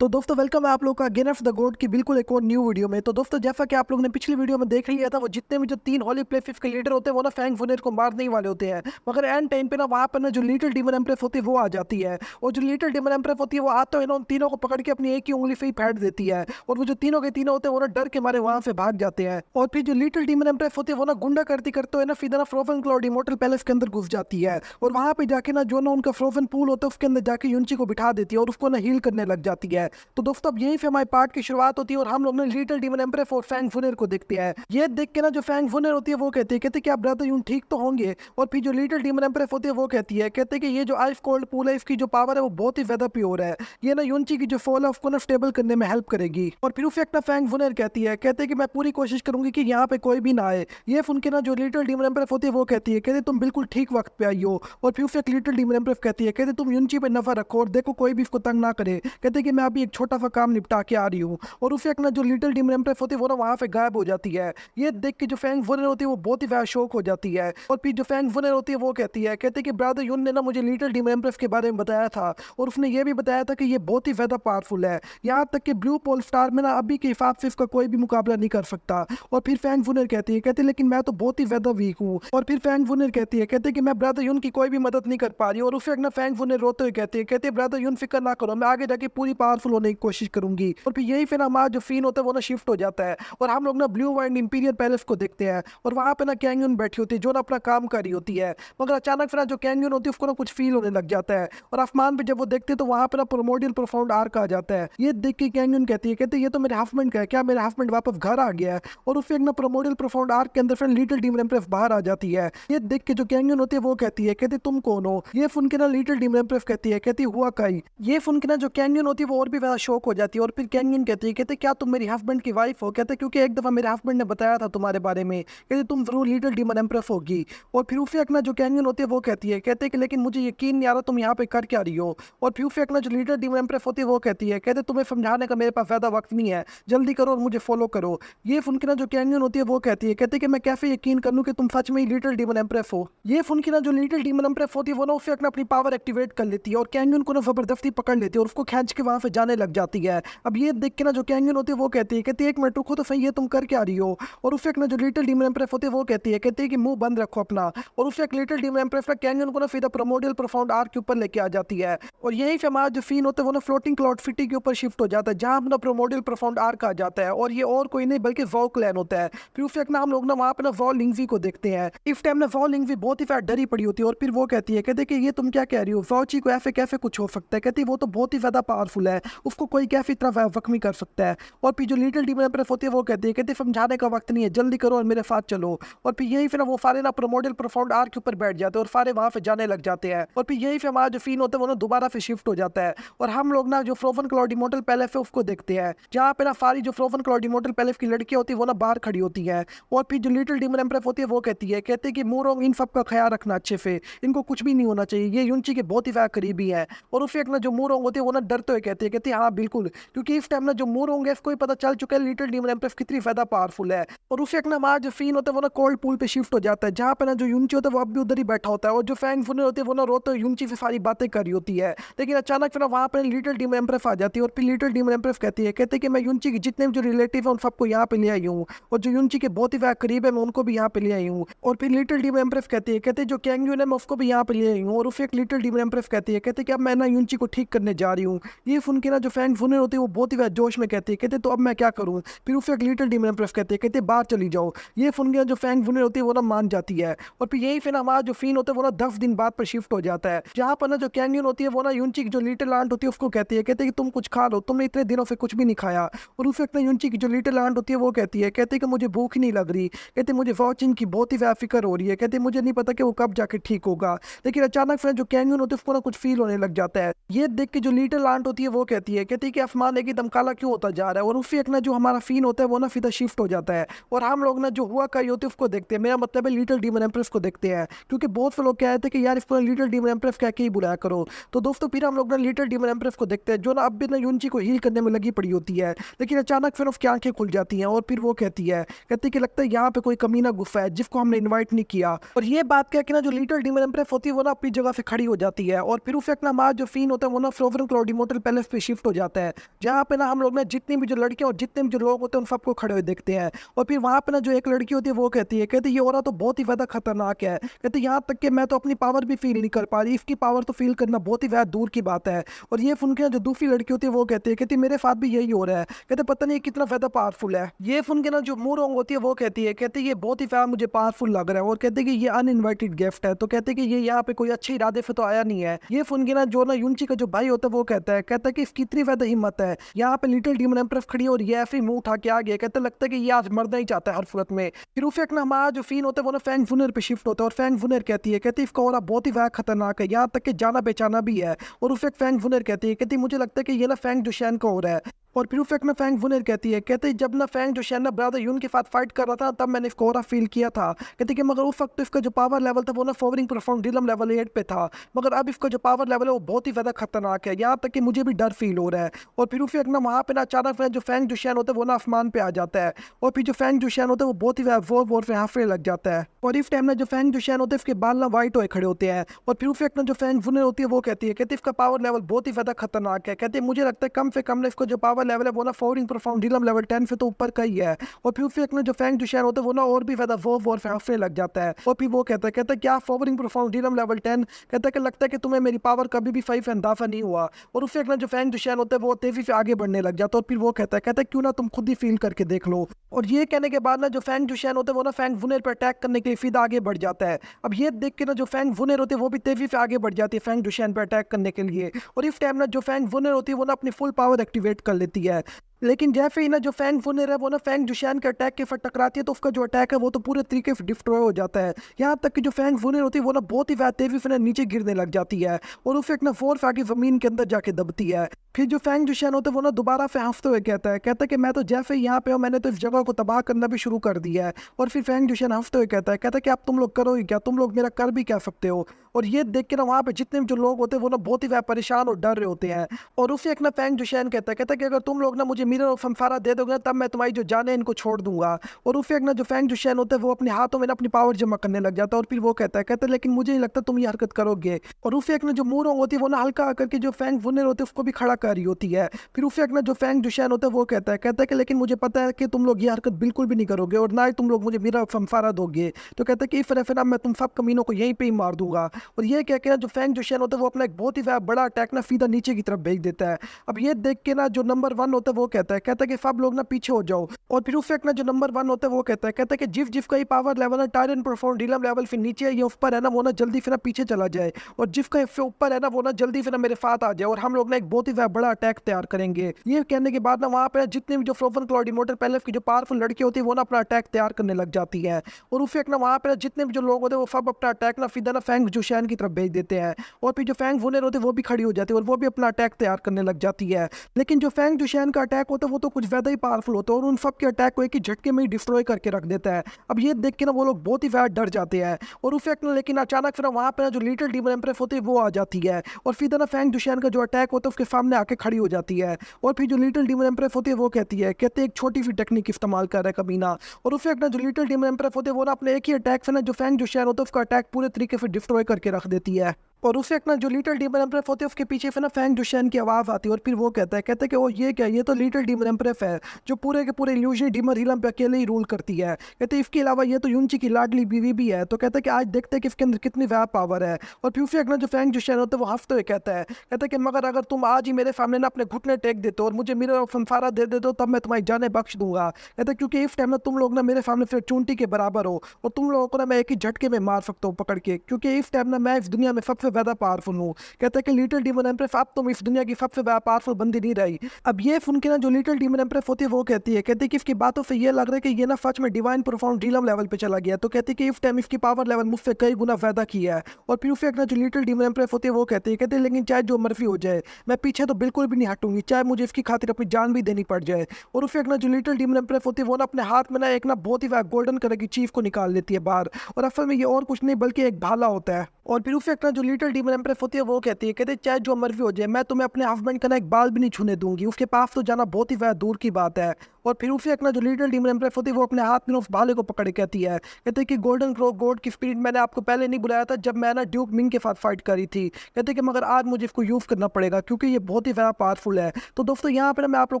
तो दोस्तों वेलकम है आप लोग का गेन ऑफ द गोड की बिल्कुल एक और न्यू वीडियो में। तो दोस्तों जैसा कि आप लोगों ने पिछली वीडियो में देख लिया था, वो जितने भी जो 3 होली प्ले फिफ्थ के लीडर होते हैं वो ना फैंग फुनेर को मारने ही वाले होते हैं। मगर एंड टाइम पे ना वहाँ पर ना जो लिटिल डीमन एम्प्रेस होती है वो आ जाती है। और जो लिटिल डीमन एम्प्रेस होती है वो आते हुए ना उन तीनों को पकड़ के अपनी एक ही उंगली से ही फेंट देती है। और वो जो तीनों के तीनों होते हैं वो ना डर के मारे वहाँ से भाग जाते हैं। और फिर जो लिटिल डीमन एम्प्रेस होती है वो ना गुंडा करती करते हुए ना फिर ना फ्रोजन क्लाउड इमोर्टल पैलेस के अंदर घुस जाती है। और वहाँ पे जाके ना जो ना उनका फ्रोजन पूल होता है उसके अंदर जाके यूनची को बिठा देती है और उसको ना हील करने लग जाती है। तो दोस्तों अब यहीं से हमारे पार्ट की शुरुआत होती है और हम लोग ने लिटिल डीमन एम्प्रेस और फैंग फुनेर को देखते हैं। ये देख के ना जो फैंग फुनेर होती है वो कहते कि आप ब्रदर यून ठीक तो होंगे। और फिर जो लिटिल डीमन एम्प्रेस होती है वो कहती है कि ये जो आइस कोल्ड पूल है इसकी जो पावर है वो बहुत ही ज्यादा प्योर है। ये ना यूनची की जो फॉल है उसको ना स्टेबल करने में हेल्प करेगी। और फिर उसे एक ना फैंग फुनेर कहती है कि मैं पूरी कोशिश करूंगी कि यहाँ पे कोई भी ना आए। ये सुन के ना जो लिटिल डीमन एम्प्रेस होती है वो कहती है तुम बिल्कुल ठीक वक्त पे आई हो। और फिर उसे एक लिटिल डीमन एम्प्रेस कहती है तुम यूनची पे नफा रखो और देखो कोई भी इसको तंग ना करे। कहते कि मैं अभी एक छोटा सा काम निपटा के आ रही हूँ। और उसे एक ना जो लिटिल डीमन एम्प्रेस होती है वो ना वहां से गायब हो जाती है। ये देख के जो फैंग वुनर होती है वो बहुत ही ज्यादा शौक हो जाती है। और फिर जो फैंग वुनर होती है वो कहते कि ब्रदर यून ने ना मुझे लिटिल डीमन एम्प्रेस के बारे में बताया था और उसने ये भी बताया था कि ये बहुत ही ज्यादा पावरफुल है। यहाँ तक कि ब्लू पोल स्टार में ना अभी के हिसाब से इसका कोई भी मुकाबला नहीं कर सकता। और फिर फैंग वुनर कहती है लेकिन मैं तो बहुत ही ज्यादा वीक हूँ। और फिर फैंग वुनर कहती है कि मैं ब्रदर यून की कोई भी मदद नहीं कर पा रही। और उसे एक ना फैंग वुनर रोते हुए कहती है ब्रदर यून फिक्र ना करो, मैं आगे जाके पूरी पावरफुल होने की कोशिश करूंगी। और फिर यही फिर हमारा जो सीन होता है वो ना शिफ्ट हो जाता है और हम लोग ना ब्लू वाइंड इंपीरियल पैलेस को देखते हैं। और वहां पे ना कैंगन बैठी होती है जो ना अपना काम कर रही होती है। मगर अचानक फिर जो कैंगन होती है उसको ना कुछ फील होने लग जाता है। और आसमान पे जब वो देखते हैं तो वहां पे ना प्रोमोडियल प्रोफाउंड आर्क आ जाता है। ये देख के कैंगन कहती है ये तो मेरे हस्बैंड का है, क्या मेरे हस्बैंड वापस घर आ गया है। और उससे एक ना प्रोमोडियल प्रोफाउंड आर्क के अंदर फिर लिटिल डीमन एम्प्रेस बाहर आ जाती है। ये देख के जो कैंगन होती है वो कहती तुम कौन हो। ये सुन के ना लिटिल डीमन एम्प्रेस कहती हुआ काई। ये सुन के ना जो कैंगन होती है वो और भी ज्यादा शौक हो जाती है। और फिर कैंगन कहती है क्या तुम मेरी हस्बैंड की वाइफ हो। कहते क्योंकि एक दफा मेरे हस्बैंड ने बताया था तुम्हारे बारे में, कहते तुम जरूर लिटिल डीमन एम्प्रेस होगी। और फिर उसे एक ना जो कैंगन होती है वो कहते कि लेकिन मुझे यकीन नहीं आ रहा तुम यहाँ पे कर क्या रही हो। और फिर उसे एक ना जो लिटिल डीमन एम्प्रेस होती है वो कहते तुम्हें समझाने का मेरे पास ज्यादा वक्त नहीं है, जल्दी करो और मुझे फॉलो करो। ये सुन के ना जो कैंगन होती है वो कहती कि मैं कैसे यकीन कर लूं कि तुम सच में ही लिटिल डीमन एम्प्रेस हो। ये सुन के ना जो लिटिल डीमन एम्प्रेस होती है वो ना उसे एक ना अपनी पावर एक्टिवेट कर लेती है और कैंगन को ना जबरदस्ती पकड़ लेती है और उसको खींच के वहां से जाने लग जाती है। अब ये देख के ना जो कैंगन होती है वो कहती है एक मिनट रुको तो सही, है तुम कर क्या रही हो। और उसे एक ना जो लिटिल डीमन एम्प्रेस होती है वो कहती है कि मुंह बंद रखो अपना। और उसे एक लिटिल डीमन एम्प्रेस ना कैंगन को ना सीधा प्रोमोडियल प्रोफाउंड आर्क के ऊपर लेके आ जाती है। और यही से हमारा जो सीन होता है वो ना फ्लोटिंग क्लाउड सिटी के ऊपर शिफ्ट हो जाता है जहां अपना प्रोमोडियल प्रोफाउंड आर्क आ जाता है। और ये और कोई नहीं बल्कि वॉ क्लैन होता है। फिर उसे एक ना हम लोग ना वहां पे ना वॉ लिंगवी को देखते हैं। इस टाइम ना वॉ लिंगवी बहुत ही फैट डरी पड़ी होती है। और फिर वो कहती है कि ये तुम क्या कह रही हो, वॉची को ऐसे कैसे कुछ हो सकता है। कहती वो तो बहुत ही ज्यादा पावरफुल है, उसको कोई कैसे इतना जख्मी कर सकता है। और फिर जो लिटिल डीमन एम्प्रेस होती है वो कहती समझाने का वक्त नहीं है, जल्दी करो और मेरे साथ चलो। और फिर यही फिर वो सारे ना प्रोमोडियल प्रोफाउंड आर्क के ऊपर बैठ जाते हैं और सारे वहां पे जाने लग जाते हैं। और फिर यही फिर हमारा जो सीन होता है वो ना दोबारा से शिफ्ट हो जाता है और हम लोग ना जो फ्रोजन क्लाउड इमोर्टल पैलेस है उसको देखते हैं जहाँ पे ना सारी जो फ्रोजन क्लाउड इमोर्टल पैलेस की लड़कियां होती है वो ना बाहर खड़ी होती है। और फिर जो लिटिल डीमन एम्प्रेस होती है वो कहती है कि मूरोंग इन सब का ख्याल रखना अच्छे से, इनको कुछ भी नहीं होना चाहिए, ये यूनची के बहुत ही ज्यादा करीबी है। और उसे एक ना जो मूरोंग होती है वो ना डरते हुए कहती है हाँ बिल्कुल, क्योंकि इस टाइम ना जो मूरोंग है इसको ही पता चल चुका है लिटिल डीमन एम्प्रेस कितनी ज्यादा पावरफुल है। और उसे एक ना हमारा जो सीन होता है वो ना कोल्ड पूल पे शिफ्ट हो जाता है जहाँ पे ना जो यूनची होता है वो अब भी उधर ही बैठा होता है। और जो फैंग फुनर होती है वो ना रोते हुए यूनची से सारी बातें कर रही होती है। लेकिन अचानक फिर वहां पर लिटिल डीमन एम्प्रेस आ जाती है और फिर लिटिल डीमन एम्प्रेस कहती है कि मैं यूनची के जितने भी जो रिलेटिव है उन सबको यहाँ पे ले आई हूँ और जो यूनची के बहुत ही ज्यादा करीब है मैं उनको भी यहाँ पे ले आई हूँ। और फिर लिटिल डीमन एम्प्रेस कहती है जो कैंगन है मैं उसको भी यहाँ पे ले आई हूँ। और उसे एक लिटिल डीमन एम्प्रेस कहती है कि अब मैं ना यूनची को ठीक करने जा रही हूँ। ये सुन के ना जो फैंग फुनर होती है वो बहुत ही ज्यादा जोश में कहती है तो अब मैं क्या करूँ। फिर उसे एक लिटिल डीमन एम्प्रेस कहती है बाहर चली जाओ। ये सुन के जो फैंग फुनर होती है वो ना मान जाती है। और फिर यही फिर हमारा जो सीन होता है वो ना 10 दिन बाद पर शिफ्ट हो जाता है जहाँ पर ना जो कैंगन होती है वो ना यूनची की जो लिटिल आंट होती है उसको कहती है कि तुम कुछ खा लो, तुमने इतने दिनों से कुछ भी नहीं खाया। और उसे एक ना यूनची की जो लिटिल आंट होती है वो कहती है कि मुझे भूख ही नहीं लग रही, कहती मुझे वॉचिंग की बहुत ही ज्यादा फिक्र हो रही है, कहती मुझे नहीं पता कि वो कब जाके ठीक होगा। लेकिन अचानक फिर जो कैंगन होती है उसको ना कुछ फील होने लग जाता है। ये देख के जो लिटिल आंट होती है वो कहती है कि आसमान एकदम काला क्यों होता जा रहा है। और उसी एक ना जो हमारा सीन होता है वो ना सीधा शिफ्ट हो जाता है और हम लोग ना जो हुआ का होती है उसको देखते हैं, मेरा मतलब है लिटिल डीमन एम्प्रेस को देखते हैं। क्योंकि बहुत से लोग कह रहे थे कि यार इसको लिटिल डीमन एम्प्रेस कह के ही बुलाया करो। तो दोस्तों फिर हम लोग ना लिटिल डीमन एम्प्रेस को देखते हैं जो ना अब भी ना यूनची को हील करने में लगी पड़ी होती है। लेकिन अचानक फिर उसकी आंखें खुल जाती हैं और फिर वो कहती है कि लगता है यहाँ पे कोई कमीना गुस्सा है जिसको हमने इन्वाइट नहीं किया। और ये बात कह के ना जो लिटिल डीमन एम्प्रेस होती है वो ना अपनी जगह से खड़ी हो जाती है। और फिर उसे अपना हमारा जो सीन होता है वो ना फ्रोजन क्लाउड इमोर्टल पैलेस पे शिफ्ट हो जाता है, जहाँ पे ना हम लोग ना जितनी भी जो लड़कियां और जितने भी जो लोग होते हैं उन सबको खड़े हुए देखते हैं। और फिर वहाँ पे ना जो एक लड़की होती है वो कहती है ये औरत तो बहुत ही ज़्यादा खतरनाक है। कहते यहाँ तक कि मैं तो अपनी पावर भी फील नहीं कर पा रही, इसकी पावर तो फील करना बहुत ही ज़्यादा दूर की बात है। और ये सुन के जो दूसरी लड़की होती है वो कहती है मेरे साथ भी यही हो रहा है। कहते पता नहीं कितना ज़्यादा पावरफुल है। ये सुन के ना जो मूरोंग होती है वो कहती है ये बहुत ही ज़्यादा मुझे पावरफुल लग रहा है, और कहते कि ये अनइनवाइटेड गेस्ट है, तो कहते कि ये यहाँ पे कोई अच्छे इरादे से तो आया नहीं है। ये सुन के ना जो ना यूनची का जो भाई होता है वो कहता है कि इसकी इतनी ज़्यादा हिम्मत है, यहाँ पे लिटिल डीमन एम्प्रेस खड़ी है और ये ऐसे ही मुंह उठा के आ गया। कहते लगता है कि ये आज मरना ही चाहता है हर सूरत में। फिर उसे एक ना हमारा जो सीन होता है वो ना फैंग वुनर पे शिफ्ट होता है, और फैंग वुनर कहती है इसका और बहुत ही ज़्यादा खतरनाक है, यहाँ तक कि जाना बेचाना भी है। और उसे एक फैंग वुनर कहती मुझे लगता है कि ये ना फैंग दुशैन का हो रहा है। और फिर उस में फैंग वुनर कहती जब ना फैंग दुशैन ना ब्रदर यून के साथ फाइट कर रहा था तब मैंने इसको और फील किया था। कहती कि मगर उस वक्त इसका जो पावर लेवल था वो ना फोवरिंग परफॉर्म डिलम लेवल 8 पे था, मगर अब इसका जो पावर लेवल है वो बहुत ही ज़्यादा खतरनाक है, यहाँ तक कि मुझे भी डर फील हो रहा है। और फिर उस ना वहाँ पे ना अचानक जो फैंग दुशैन होता है वो ना आसमान पे आ जाता है, और फिर जो फैंग दुशैन होता है वो बहुत ही ज़्यादा जोर वोर से हाफने लग जाता है। और इस टाइम ना जो फैंग दुशैन होते हैं उसके बाल ना वाइट हुए खड़े होते हैं। और फिर उस ना जो फैंग वुनर होती है वो कहती है इसका पावर लेवल बहुत ही ज़्यादा खतरनाक है। कहती है मुझे लगता है कम से कम ना इसको जो पावर लेवल है वो ना फोवरिंग परफॉर्म डिलम लेवल 10 से तो ऊपर का ही है। और फिर उस जो फैंग दुशैन होता है वो ना और भी ज़्यादा जोर वोर से हाफने लग जाता है। और फिर वो कहता है क्या फोवरिंग परफॉर्म डिलम लेवल 10, कहता है कि लगता है कि तुम्हें मेरी पावर कभी भी सही से अंदाजा नहीं हुआ। और उससे जो फैंग दुशैन होता है वो तेजी से आगे बढ़ने लग जाता है। और फिर वो कहता है क्यों ना तुम खुद ही फील करके देख लो। और ये कहने के बाद ना जो फैंग दुशैन होता है वो ना फैंग वुनर पर अटैक करने के लिए सीधा आगे बढ़ जाता है। अब ये देख के ना जो फैंग वुनर होती है वो भी तेजी से आगे बढ़ जाती है फैंग दुशैन पर अटैक करने के लिए। और इस टाइम ना जो फैंग वुनर होती है वो ना अपनी फुल पावर एक्टिवेट कर लेती है। लेकिन जैसे ही ना जो फैंग वुनर है वो ना फैंग दुशैन के अटैक के साथ टकराती है तो उसका जो अटैक है वो तो पूरे तरीके से डिस्ट्रॉय हो जाता है। यहाँ तक कि जो फैंग वुनर होती है वो ना बहुत ही ज़्यादा तेजी से ना नीचे गिरने लग जाती है, और उसे एक ना फोर्स आके ज़मीन के अंदर जाके दबती है। फिर जो फैंग दुशैन होता है वो ना दोबारा से हाँफते हुए कहता है कि मैं तो जैसे ही यहाँ पे हूँ मैंने तो इस जगह को तबाह करना भी शुरू कर दिया है। और फिर फैंग दुशैन हाँफते हुए कहता है कि आप तुम लोग करो ही क्या, तुम लोग मेरा कर भी क्या सकते हो। और ये देख के ना वहाँ पे जितने भी जो लोग होते हैं वो ना बहुत ही ज़्यादा परेशान और डर रहे होते हैं। और उसे एक ना फैंग दुशैन कहता है कि अगर तुम लोग ना मुझे मिरर ऑफ फमफारा दे दोगे तब मैं तुम्हारी जो जान है इनको छोड़ दूंगा। और उसे एक ना जो फैंग दुशैन होता है वो अपने हाथों में ना अपनी पावर जमा करने लग जाता है। और फिर वो कहता है लेकिन मुझे नहीं लगता तुम ये हरकत करोगे। और उसे एक ना जो मूरोंग होती है वो ना हल्का करके जो फैंग वुनर होते हैं उसको भी खड़ा कर रही होती है। फिर उसे एक ना जो फैंग दुशैन होता है वो कहता है कि लेकिन मुझे पता है कि तुम लोग ये हरकत बिल्कुल भी नहीं करोगे और ना ही तुम लोग मुझे मिरर ऑफ फमफारा दोगे। तो कहता है कि इस तरह फिर मैं तुम सब कमीनों को यहीं पे ही मार दूंगा। और ये कह के ना जो फैंग दुशैन होता है वो अपना एक बहुत ही ज़्यादा बड़ा अटैक ना सीधा नीचे की तरफ भेज देता है। अब ये देख के ना जो नंबर 1 होता है वो कहता है कि सब लोग ना पीछे हो जाओ। और फिर उस ना जो नंबर 1 होता है वो कहता है कि जिस का ये पावर लेवल है टायरन परफॉर्म डीलम लेवल फिर नीचे है ये ऊपर है ना वो ना जल्दी फिर ना पीछे चला जाए, और जिसका ऊपर है ना वो ना जल्दी फिर ना मेरे साथ आ जाए और हम लोग ना एक बहुत ही ज़्यादा बड़ा अटैक तैयार करेंगे। ये कहने के बाद ना वहाँ पे जितने भी जो फ्रोजन क्लॉड इमोर्टल पैलेस की जो पावरफुल लड़की होती है वो ना अपना अटैक तैयार करने लग जाती है। और उस ना वहाँ पे जितने भी जो लोग होते हैं वो सब अपना अटैक ना सीधा ना फैंग दुशैन की तरफ भेज देते हैं। और फिर जो फैंग वुनर होते हैं वो भी खड़ी हो जाती है और वो भी अपना अटैक तैयार करने लग जाती है। लेकिन जो फैंग दुशैन का अटैक होता है वो तो कुछ ज़्यादा ही पावरफुल होता है और उन सब के अटैक को एक ही झटके में ही डिस्ट्रॉय करके रख देता है। अब ये देख के ना वो लोग बहुत ही ज़्यादा डर जाते हैं। और उस लेकिन अचानक फिर वहाँ पर जो लिटिल डीमन एम्प्रेस होती है वो आ जाती है और फिर ना फैंग दुशैन का जो अटैक होता है उसके सामने आके खड़ी हो जाती है। और फिर जो लिटिल डीमन एम्प्रेस होती है वो कहती है एक छोटी सी टेक्निक इस्तेमाल कर रहा है कमीना। और उस ना जो लिटिल डीमन एम्प्रेस होते हैं वो ना अपने एक ही अटैक से ना जो फैंग दुशैन होता है उसका अटैक पूरे तरीके से डिस्ट्रॉय करके रख देती है। और उसे एक ना जो लिटिल डीमन एम्प्रेस होती है उसके पीछे से ना फैंग दुशैन की आवाज़ आती है और फिर वो कहता है कि वो ये क्या, ये तो लिटिल डीमन एम्प्रेस है जो पूरे के पूरे इल्यूजन डीमन रिलम पे अकेले ही रूल करती है। कहते इसके अलावा ये तो यूनची की लाडली बीवी भी है। तो कहते हैं कि आज देखते हैं कि इसके अंदर कितनी ज़्यादा पावर है। और फिर उसे एक ना जो फैंग दुशैन होता है वो हंसते हुए कहता है कि मगर अगर तुम आज ही मेरे सामने ना अपने घुटने टेक देते हो और मुझे मिरर ऑफ फमफारा दे देते हो तब मैं तुम्हारी जाने बख्श दूंगा। कहते क्योंकि इस टाइम ना तुम लोग ना मेरे सामने फिर चूंटी के बराबर हो और तुम लोगों को ना मैं एक ही झटके में मार सकता हूँ पकड़ के, क्योंकि इस टाइम ना मैं इस दुनिया में सबसे ज़्यादा पावरफुल हूँ। कहते हैं कि लिटिल डीमन एम्प्रेस अब तुम इस दुनिया की सबसे बड़ा पावरफुल बंदी नहीं रही। अब ये सुन के ना जो लिटिल डीमन एम्प्रेस होती है वो कहती है कि इसकी बातों से ये लग रहा है कि ये ना सच में डिवाइन परफॉर्म डीलम लेवल पे चला गया। तो कहती है कि इस टाइम इसकी पावर लेवल मुझसे कई गुना ज़्यादा किया है। और फिर उसे ना जो लिटिल डीमन एम्प्रेस होती है वो कहती है लेकिन चाहे जो मर्जी हो जाए मैं पीछे तो बिल्कुल भी नहीं हटूंगी, चाहे मुझे इसकी खातिर अपनी जान भी देनी पड़ जाए। और उसे ना जो लिटिल डीमन एम्प्रेस होती है वो ना अपने हाथ में ना एक ना बहुत ही गोल्डन कलर की चीज को निकाल लेती है बाहर, और असल में ये और कुछ नहीं बल्कि एक भाला होता है। और फिर उसे ना जो लिटिल डीमन एम्प्रेस होती है वो कहती है चाहे जो मर्जी हो जाए मैं तुम्हें अपने हस्बैंड का ना एक बाल भी नहीं छूने दूंगी, उसके पास तो जाना बहुत ही ज़्यादा दूर की बात है। और फिर उसे अपना जो लिटिल डीमन एम्प्रेस होती है वो अपने हाथ में उस भाले को पकड़ के कहती है, कहते हैं कि गोल्डन क्रो गॉड की स्पिरिट मैंने आपको पहले नहीं बुलाया था जब मैं ना ड्यूक मिंग के साथ फाइट करी थी, कहते हैं कि मगर आज मुझे इसको यूज़ करना पड़ेगा क्योंकि ये बहुत ही ज़्यादा पावरफुल है। तो दोस्तों यहाँ पे ना मैं आप लोगों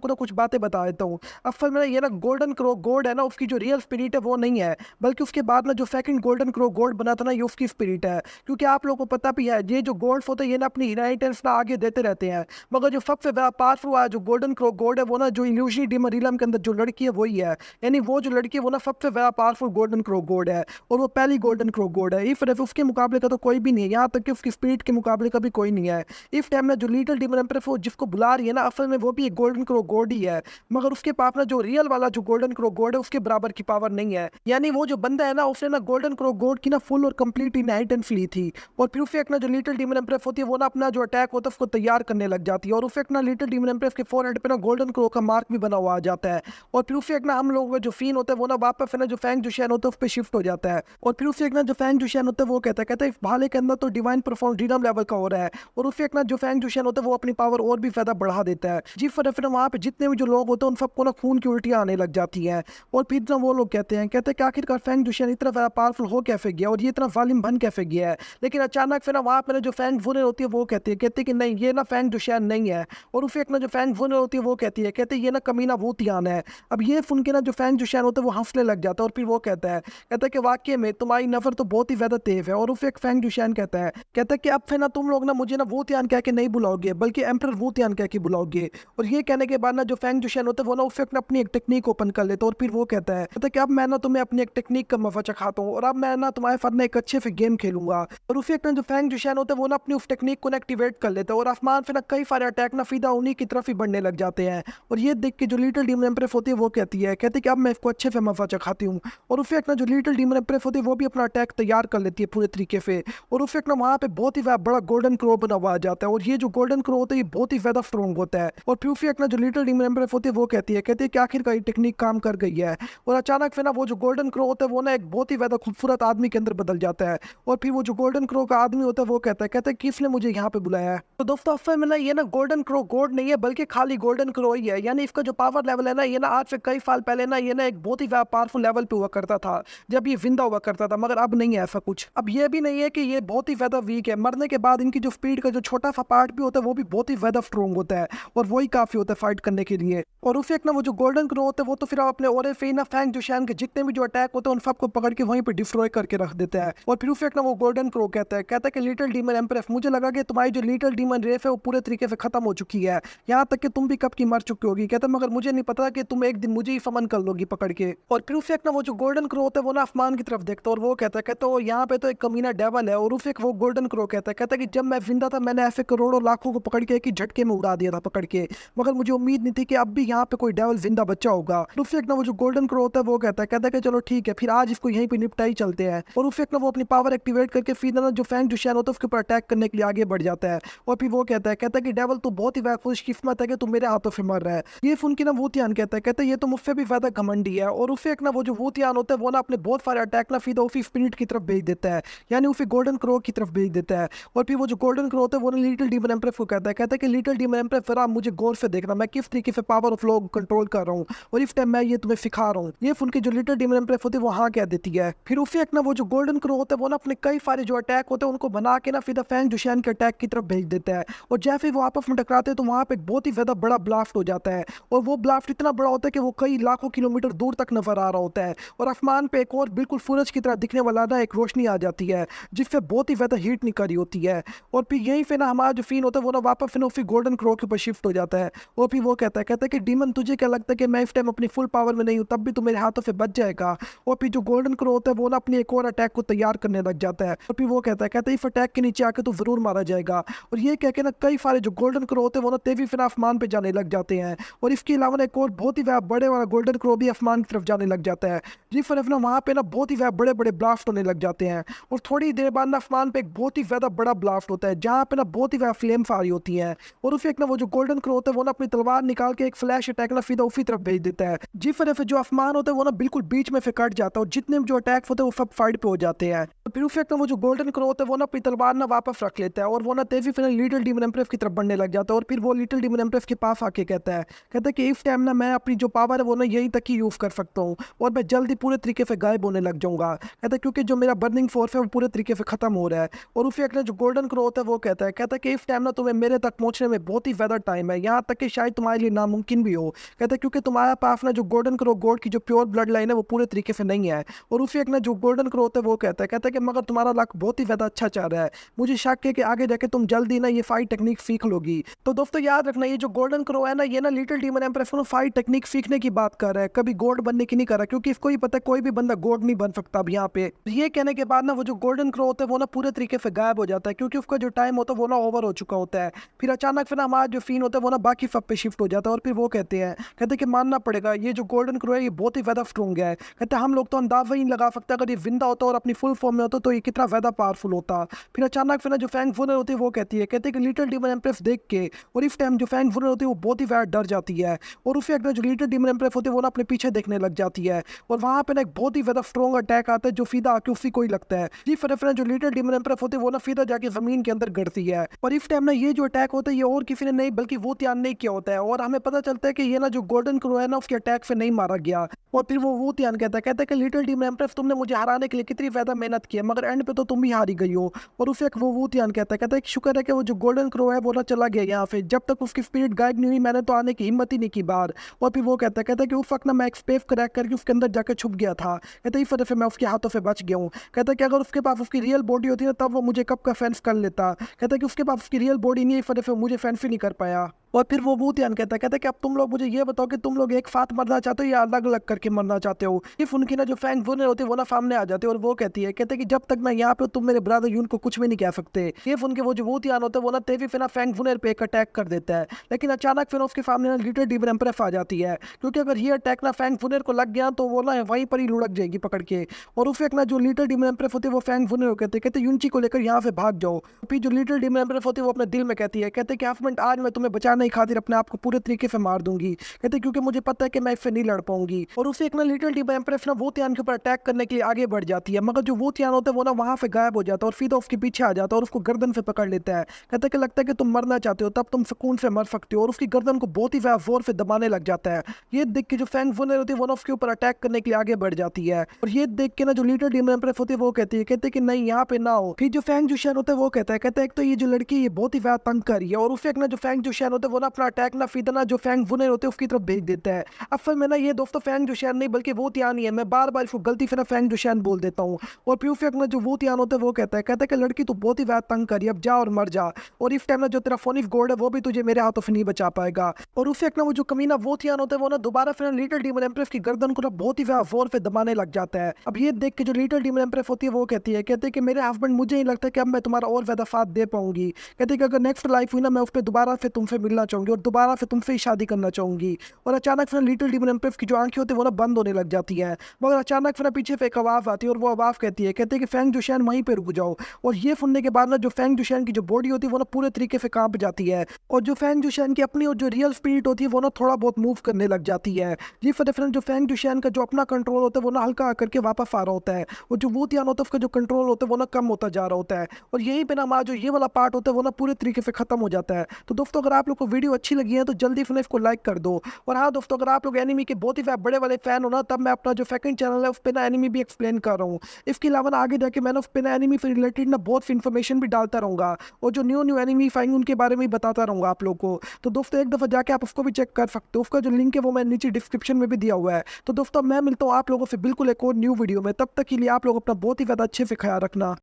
को ना कुछ बातें बता देता हूँ। असल में ये ना गोल्डन क्रो गॉड है ना, उसकी जो रियल स्पिरिट है वो नहीं है, बल्कि उसके बाद ना जो सेकंड गोल्डन क्रो गॉड बना था ना ये उसकी स्पिरिट है। क्योंकि आप लोगों को पता भी है ये जो गॉड्स होते हैं ये ना अपनी इनहेरिटेंस ना आगे देते रहते हैं, मगर जो सबसे ज़्यादा पावरफुल है जो गोल्डन क्रो गॉड है वो ना जो इल्यूजनी डीमन रिलम के अंदर जो लड़की है वही है, यानी वो जो लड़की है वो ना सबसे ज़्यादा पावरफुल गोल्डन क्रो गॉड है और वो पहली गोल्डन क्रो गॉड है। इफ उसके मुकाबले का तो कोई भी नहीं है, यहाँ तक कि उसकी स्पिरिट के मुकाबले का भी कोई नहीं है। इस टाइम में जो लिटिल डीमन एम्प्रेस वो जिसको बुला रही है ना असल में वो भी एक गोल्डन क्रो गॉड ही है, मगर उसके पास ना जो रियल वाला जो गोल्डन क्रो गॉड है उसके बराबर की पावर नहीं है। यानी वो जो बंदा है ना उसने ना गोल्डन क्रो गॉड की ना फुल और कंप्लीट इनहेरिटेंस ली थी और फिर उसे एक ना जो लिटिल डीमन एम्प्रेस होती है वो ना अपना जो अटैक होता है उसको तैयार करने लग जाती है और उसे एक ना लिटिल डीमन एम्प्रेस के फोरहेड पे ना गोल्डन क्रो का मार्क भी बना हुआ आ जाता है और फिर उसे एक ना हम लोगों का जो फीन होता है वो ना वापस है ना जो फैंग जुशैन होता है उस पर शिफ्ट हो जाता है और फिर उसे एक ना जो फैंग जुशैन होता है वो कहता है इस भाले के अंदर तो डिवाइन परफॉर्म लेवल का हो रहा है और उसे एक ना जो फैंग जुशैन होता है वो अपनी पावर और भी ज्यादा बढ़ा देता है। जी फिर वहाँ पे जितने भी जो लोग होते हैं उन सबको ना खून की उल्टियां आने लग जाती हैं और फिर ना वो लोग कहते हैं कि आखिरकार फैंग जुशैन इतना ज्यादा पावरफुल हो कैसे गया और ये इतना जालिम बन कैसे गया है। लेकिन अचानक फिर ना वहाँ पे ना जो फैंग वुनर होती है वो कहती है कि नहीं ये ना फैंग जुशैन नहीं है और उसे एक ना जो फैंग वुनर होती है वो कहती है ये ना कमीना भूतियान है। अब ये सुन के ना जो फैंग जुशैन होता है वो हंसने लग जाता है और फिर वो कहता है कि वाकई में तुम्हारी नजर तो बहुत ही ज्यादा तेज है और उसे एक फैंग जुशैन कहता है कि अब फिर ना तुम लोग ना मुझे ना वूतियान कह के नहीं बुलाओगे बल्कि एम्परर वूतियान कह के बुलाओगे। और ये कहने के बाद ना जो फैंग जुशैन होता है वो ना उसे अपनी एक टेक्निक ओपन कर लेता है और फिर वो कहता है कि अब मैं ना तुम्हें अपनी एक टेक्निक का मजा चखाता हूँ और अब मैं ना तुम्हारे साथ ना एक अच्छे से गेम खेलूंगा। और उसे एक ना जो फैंग जुशैन होता है वो ना अपनी उस टेक्निक को एक्टिवेट कर लेता है और आसमान से ना कई सारे अटैक ना सीधा उन्हीं की तरफ ही बढ़ने लग जाते हैं। और ये देख के जो लिटिल डीमन एम्प्रेस होती है वो कहती है कि अब मैं इसको अच्छे से मजा चखाती हूँ और उसे एक ना जो लिटिल डीमन एम्प्रेस होती है वो भी अपना अटैक तैयार कर लेती है पूरे तरीके से और उसे एक ना वहाँ पे बहुत ही बड़ा गोल्डन क्रो बना हुआ आ जाता है और ये जो गोल्डन क्रो होता है ये बहुत ही ज्यादा स्ट्रॉन्ग होता है। और फिर उसे एक ना जो लिटिल डीमन एम्प्रेस होती है वो कहती है कि आखिरकार ये टेक्निक काम कर गई है। और अचानक फिर ना वो जो गोल्डन क्रो होता है वो ना एक बहुत ही ज्यादा खूबसूरत आदमी के अंदर बदल जाता है और फिर वो जो गोल्डन क्रो का आदमी होता है वो कहता है किसने मुझे यहाँ पे बुलाया है। तो दोस्तों असल में ना ये ना गोल्डन क्रो गॉड नहीं है बल्कि खाली गोल्डन क्रो ही है, यानी इसका जो पावर लेवल है ना ये ना आज से कई साल पहले ना ये ना एक बहुत ही ज्यादा पावरफुल लेवल पे हुआ करता था जब ये जिंदा हुआ करता था, मगर अब नहीं है ऐसा कुछ। अब ये भी नहीं है कि ये बहुत ही ज्यादा वीक है, मरने के बाद इनकी जो स्पीड का जो छोटा सा पार्ट भी होता है वो भी बहुत ही ज्यादा स्ट्रॉन्ग होता है और वही काफी होता है फाइट करने के लिए। और उसे एक ना वो जो गोल्डन क्रो होता है वो तो फिर अपने ओरे फेना फैंग जुशैन के जितने भी जो अटैक होते हैं उन सबको पकड़ के वहीं पे डिस्ट्रॉय करके रख देता है। और फिर उसे एक ना वो गोल्डन क्रो कहता है कि लिटिल डीमन एम्प्रेस मुझे लगा कि तुम्हारी जो लिटिल डीमन रेस है वो पूरे तरीके से खत्म हो चुकी है, यहाँ तक कि तुम भी कब की मर चुकी होगी। कहता मगर मुझे नहीं पता कि तुम एक दिन मुझे ही समन कर लोगी पकड़ के। और फिर उसे एक ना वो जो गोल्डन क्रो होता है वो ना आसमान की तरफ देखता है और वो कहता है यहाँ पे तो एक कमीना डेवल है। और उसे वो गोल्डन क्रो कहता है कि जब मैं जिंदा था मैंने ऐसे करोड़ों लाखों को पकड़ के एक ही झटके में उड़ा दिया था पकड़ के, मगर मुझे उम्मीद नहीं थी कि अब भी यहाँ पे कोई डेवल जिंदा बच्चा होगा। उसे एक ना वो जो गोल्डन क्रो होता है वो कहता है कि चलो ठीक है फिर आज इसको यहीं पे निपटा ही चलते हैं। और उसे एक ना वो अपनी पावर एक्टिवेट करके फिर ना जो फैंग जुशैन होता है उसके ऊपर अटैक करने के लिए आगे बढ़ जाता है। और फिर वो कहता है कि डेवल तू बहुत ही खुशकिस्मत है कि तू मेरे हाथों से मर रहा है। ये सुन के ना वूतियान कहता है ये तो मुझसे भी ज्यादा घमंडी है। और उसे एक ना वो जो वूतियान होता है वो ना अपने बहुत सारे अटैक ना सीधा उसी स्पिरिट की तरफ भेज देता है, यानी उसे गोल्डन क्रो की तरफ भेज देता है। और फिर वो जो गोल्डन क्रो होता है वो ना लिटिल डीमन एम्प्रेस को कहता है कि लिटिल डीमन एम्प्रेस जरा मुझे गौर से देखना मैं किस तरीके से पावर ऑफ लॉ कंट्रोल कर रहा हूँ और इस टाइम मैं ये तुम्हें सिखा रहा हूँ। ये सुन के जो लिटिल डीमन एम्प्रेस होती है वो हाँ कह देती है। फिर उसे एक ना वो जो गोल्डन क्रो होता है वो ना अपने कई सारे जो अटैक होते हैं उनको बना के ना सीधा फैंग जुशैन के अटैक की तरफ भेज देता है। और जैसे वो आपस में टकराते हैं तो वहाँ पे एक बहुत ही ज्यादा बड़ा ब्लास्ट हो जाता है और वो ब्लास्ट इतना बड़ा होता है कि वो कई लाखों किलोमीटर दूर तक नजर आ रहा होता है और आसमान पे एक और बिल्कुल सूरज की तरह दिखने वाला ना एक रोशनी आ जाती है जिससे बहुत ही ज्यादा हीट निकली होती है। और फिर यहीं पे ना हमारा जो सीन होता है वो ना वापस फिर गोल्डन क्रो के ऊपर शिफ्ट हो जाता है। और फिर वो कहता है कि डीमन तुझे क्या लगता है कि मैं इस टाइम अपनी फुल पावर में नहीं हूँ तब भी तू मेरे हाथों से बच जाएगा। और फिर जो गोल्डन क्रो होता है वो ना अपनी एक और अटैक को तैयार करने लग जाता है और फिर वो कहता है इस अटैक के नीचे आके तो जरूर मारा जाएगा। और ये कह के ना कई सारे जो गोल्डन क्रो होते हैं वो ना तेजी फिर आसमान पे जाने लग जाते हैं। और इसके अलावा एक और बहुत ही बड़े वाला गोल्डन क्रो भी आसमान की तरफ जाने लग जाता है जिस तरफ ना वहाँ पे ना बहुत ही बड़े बड़े ब्लास्ट होने लग जाते हैं। और थोड़ी देर बाद ना आसमान पे एक बहुत ही ज्यादा बड़ा ब्लास्ट होता है जहाँ पे ना बहुत ही फ्लेम्स आ रही होती हैं। और उसे एक ना वो जो गोल्डन क्रो होता है वो ना अपनी तलवार निकाल के एक फ्लैश अटैक ना सीधा उसी तरफ भेज देता है जिस तरह से जो आसमान होता है वो ना बिल्कुल बीच में से कट जाता है और जितने भी जो अटैक होते हैं वो सब साइड पे हो जाते हैं। फिर उस वक्त ना वो जो गोल्डन क्रो होता है वो ना अपनी तलवार ना वापस रख लेता है और वो ना तेजी फिर लिटिल डीमन एम्प्रेस की तरफ बढ़ने लग जाता है। और फिर वो लिटिल डीमन एम्प्रेस के पास आके कहता है कि इस टाइम ना मैं अपनी जो पावर है वो ना यहीं तक ही यूज़ कर सकता हूँ और मैं जल्दी पूरे तरीके से गायब होने लग जाऊंगा। कहता है क्योंकि जो मेरा बर्निंग फोर्स है वो पूरे तरीके से खत्म हो रहा है। और उस वक्त ना जो गोल्डन क्रो होता है वो कहता है कि इस टाइम ना तुम्हें मेरे तक पहुंचने में बहुत ही ज़्यादा टाइम है, यहाँ तक कि शायद तुम्हारे लिए नामुमकिन भी हो। कहता है क्योंकि तुम्हारा पास ना जो गोल्डन क्रो गॉड की जो प्योर ब्लड लाइन है वो पूरे तरीके से नहीं है। और उसी एक ना जो गोल्डन क्रो होता है वो कहता है कि मगर तुम्हारा लक बहुत ही ज़्यादा अच्छा चल रहा है, मुझे शक है कि आगे जाके तुम जल्दी ना ये फाइट टेक्निक सीख लोगी। तो दोस्तों याद रखना, ये जो गोल्डन क्रो है ना ये ना लिटिल डीमन एम्प्रेस को फाइट टेक्निक सीखने की बात कर रहा है, कभी गॉड बनने की नहीं कर रहा, क्योंकि इसको ही पता है कोई भी बंदा गॉड नहीं बन सकता। अब यहाँ पे ये कहने के बाद ना वो जो गोल्डन क्रो होता है वो ना पूरे तरीके से गायब हो जाता है, क्योंकि उसका जो टाइम होता है वो ना ओवर हो चुका होता है। फिर अचानक फिर हमारा जो सीन होता है वो ना बाकी सब पे शिफ्ट हो जाता है और फिर वो कहते हैं कि मानना पड़ेगा ये जो गोल्डन क्रो है ये बहुत ही ज़्यादा स्ट्रॉन्ग है। कहते हैं हम लोग तो अंदाजा ही नहीं लगा सकते अगर ये जिंदा होता और अपनी फुल फॉर्म में होता तो ये कितना ज़्यादा पावरफुल होता। फिर अचानक फिर ना जो फैंग वुनर होती है वो कहते हैं कि लिटिल डीमन एम्प्रेस देख के, और इस टाइम जो फैंग वुनर होती है वो बहुत ही ज़्यादा डर जाती है और उसे एक ना जो लिटिल डीमन एम्प्रेस होती है वो ना अपने पीछे देखने लग जाती है। और वहाँ पे ना एक बहुत ही ज़्यादा स्ट्रॉन्ग अटैक आता है जो सीधा आके उसी को ही लगता है। जी फिर जो लिटिल डीमन एम्प्रेस होती है वो ना सीधा जाके जमीन के अंदर गिरती है। और इस टाइम ना ये जो अटैक होता है ये और किसी ने नहीं बल्कि वो त्यान नहीं किया होता है, और हमें पता चलता है कि ये ना जो गोल्डन क्रो है ना उसके अटैक से नहीं मारा गया। और फिर वो त्यान कहता है कि लिटिल डीमन एम्प्रेस तुमने मुझे हराने के लिए कितनी ज़्यादा मेहनत की है मगर एंड पे तो तुम ही हारी गई हो। और उसे वो त्यान कहता है कि शुक्र है कि वो जो गोल्डन क्रो है वो ना चला गया यहाँ से, जब तक उसकी स्पिरिट गायब नहीं हुई मैंने तो आने की हिम्मत ही नहीं की बाहर। और फिर वो कहता है कि उस वक्त ना मैं एक स्पेस क्रैक करके उसके अंदर जाकर छुप गया था। कहता है इस वजह से मैं उसके हाथों से बच गया हूँ। कहता है कि अगर उसके पास उसकी रियल बॉडी होती ना तब वो मुझे कब का फेंस कर लेता। कहता है कि उसके पास उसकी रियल बॉडी नहीं है, इस वजह से मुझे फेंस ही नहीं कर पाया। और फिर वो ध्यान कहता है कि अब तुम लोग मुझे ये बताओ कि तुम लोग एक साथ मरना चाहते हो या अलग अलग करके मरना चाहते हो। इफ उनकी ना जो फैंग वुनर होती है वो ना सामने आ जाते हैं और वो कहते हैं कि जब तक मैं यहाँ पे तुम मेरे ब्रदर यून को कुछ भी नहीं कह सकते। ये उनके वो जो ध्यान होता है वो ना तेजी फिर ना फैंग वुनर पे एक अटैक कर देता है, लेकिन अचानक फिर उसके सामने ना लिटिल डीमन एम्प्रेस आ जाती है, क्योंकि अगर ये अटैक ना फैंग वुनर को लग गया तो वो ना वहीं पर ही लुढ़क जाएगी पकड़ के। और उस एक ना जो लिटिल डीमन एम्प्रेस होती है वो फैंग वुनर को कहते यूनची को लेकर यहाँ से भाग जाओ। फिर जो लिटिल डीमन एम्प्रेस होती है वो अपने दिल में कहते कि हाफमेंट आज मैं तुम्हें बचाने ही खातिर अपने आप को पूरे तरीके से मार दूंगी। कहते क्योंकि मुझे पता है कि मैं इससे नहीं लड़ पाऊंगी। और उसे एक ना लिटिल डीमन एम्प्रेस ना वो त्यान के ऊपर अटैक करने के लिए आगे बढ़ जाती है, मगर जो वो त्यान होता है वो ना वहां से गायब हो जाता है और सीधा उसके पीछे आ जाता है और उसको गर्दन से पकड़ लेता है। कहता है कि लगता है कि तुम मरना चाहते हो तब तुम सुकून से मर सकते हो, और उसकी गर्दन को बहुत ही ज्यादा जोर से दबाने लग जाता है। ये देख के जो फैंग वुनर होती है वो ना उसके ऊपर अटैक करने के लिए आगे बढ़ जाती है, और ये देख के ना जो लिटिल डीमन एम्प्रेस होती है वो कहते हैं कि नहीं यहाँ पे ना हो। फिर जो फैंग जुशैन होता है वो कहता है तो ये जो लड़की ये बहुत ही ज्यादा तंग कर रही है, और उसे एक ना जो फैंग जुशैन होता है वो ना अपना अटैक ना सीधा ना जो फैंग वुनर होते हैं उसकी तरफ भेज देता है। अब फिर मैं ना ये दोस्तों फैंग जुशैन नहीं बल्कि वो त्यान ही है, मैं बार बार इसको गलती से ना फैंग जुशैन बोल देता हूँ। और फिर उसे एक ना जो वो त्यान होता है वो कहता है कि लड़की तू बहुत ही ज्यादा तंग करी, अब जा और मर जा, और इस टाइम ना जो तेरा फोनिफ गॉड है वो भी तुझे मेरे हाथों से नहीं बचा पाएगा। और उसे एक ना वो जो कमीना वो त्यान होता है वो ना दोबारा फिर लिटिल डीमन एम्प्रेस की गर्दन को ना बहुत ही ज्यादा जोर से दबाने लग जाता है। अब ये देख के जो लिटिल डीमन एम्प्रेस होती है वो कहते हैं कि मेरे हस्बैंड मुझे नहीं लगता कि अब मैं तुम्हारा और ज्यादा साथ दे पाऊंगी। कहते हैं कि अगर नेक्स्ट लाइफ हुई ना मैं उस पर दोबारा से तुमसे मिलना चाहूंगी और दोबारा से तुमसे ही शादी करना चाहूंगी। और अचानक फिर लिटिल डीमन एम्प्रेस की जो आंखें होती है वो ना बंद होने लग जाती है, मगर अचानक फिर पीछे से एक आवाज आती है और वो आवाज कहती है कि फैंग जुशैन वहीं पे रुक जाओ। और ये सुनने के बाद ना जो फैंग जुशैन की जो बॉडी होती है वो ना पूरे तरीके से कांप जाती है, और जो फैंग जुशैन की अपनी और जो रियल स्पिरिट होती है वो ना थोड़ा बहुत मूव करने लग जाती है। जी फिर जो फैंग जुशैन का जो अपना कंट्रोल होता है वो ना हल्का करके वापस आ रहा होता है, और जो वो त्यान होता है उसका जो कंट्रोल होता है वो ना कम होता जा रहा होता है, और यही पे ना हमारा जो ये वाला पार्ट होता है वो ना पूरे तरीके से खत्म हो जाता है। तो दोस्तों अगर आप लोग को वीडियो अच्छी लगी है तो जल्दी फिर इसको लाइक कर दो। और हाँ दोस्तों अगर आप लोग एनिमी के बहुत ही बड़े वाले फैन हो ना तब मैं अपना जो सेकंड चैनल है उस पर ना एनिमी भी एक्सप्लेन कर रहा हूँ। इसके अलावा ना आगे जाके मैंने उस पर ना एनिमी से रिलेटेड ना बहुत इन्फॉर्मेशन भी डालता रहूंगा, और जो न्यू एनिमी फाइंग उनके बारे में बताता रहूंगा आप लोग को। तो दोस्तों एक दफ़ा जाके आप उसको भी चेक कर सकते हो, उसका जो लिंक है वो मैं नीचे डिस्क्रिप्शन में भी दिया हुआ है। तो दोस्तों मैं मिलता हूँ आप लोगों से बिल्कुल एक और न्यू वीडियो में, तब तक के लिए आप लोग अपना बहुत ही ज़्यादा अच्छे से ख्याल रखना।